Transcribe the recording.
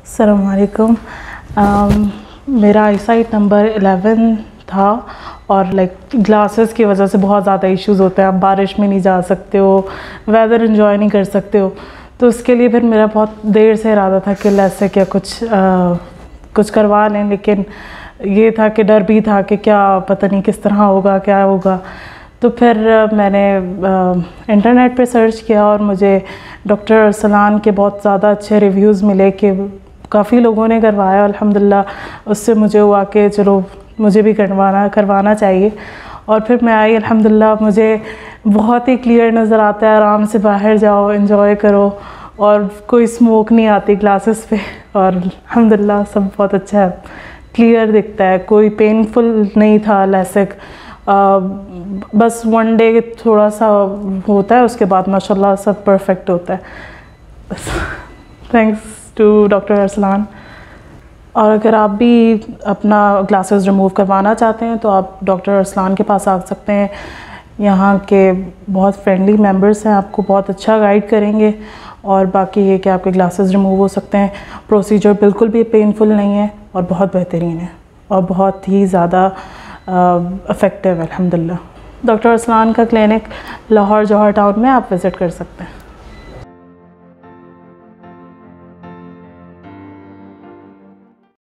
अस्सलाम वालेकुम। मेरा आईसाइट नंबर 11 था और ग्लासेस की वजह से बहुत ज़्यादा इश्यूज़ होते हैं। आप बारिश में नहीं जा सकते हो, वेदर एंजॉय नहीं कर सकते हो। तो उसके लिए फिर मेरा बहुत देर से इरादा था कि लेट्स क्या कुछ करवा लें, लेकिन ये था कि डर भी था कि क्या पता नहीं किस तरह होगा, क्या होगा। तो फिर मैंने इंटरनेट पे सर्च किया और मुझे डॉक्टर अरसलान के बहुत ज़्यादा अच्छे रिव्यूज़ मिले कि काफ़ी लोगों ने करवाया। अल्हम्दुलिल्लाह उससे मुझे हुआ कि चलो मुझे भी करवाना चाहिए। और फिर मैं आई, अल्हम्दुलिल्लाह मुझे बहुत ही क्लियर नज़र आता है। आराम से बाहर जाओ, एंजॉय करो, और कोई स्मोक नहीं आती ग्लासेस पे, और अल्हम्दुलिल्लाह सब बहुत अच्छा है, क्लियर दिखता है। कोई पेनफुल नहीं था लैसिक, बस वन डे थोड़ा सा होता है, उसके बाद माशाल्लाह सब परफेक्ट होता है। बस थैंक्स टू डॉक्टर अरसलान। और अगर आप भी अपना ग्लासेस रिमूव करवाना चाहते हैं तो आप डॉक्टर अरसलान के पास आ सकते हैं। यहाँ के बहुत फ्रेंडली मेंबर्स हैं, आपको बहुत अच्छा गाइड करेंगे। और बाकी ये कि आपके ग्लासेस रिमूव हो सकते हैं। प्रोसीजर बिल्कुल भी पेनफुल नहीं है और बहुत बेहतरीन है और बहुत ही ज़्यादा इफ़ेक्टिव है अल्हम्दुलिल्लाह। डॉक्टर अरसलान का क्लिनिक लाहौर जौहर टाउन में आप विज़िट कर सकते हैं।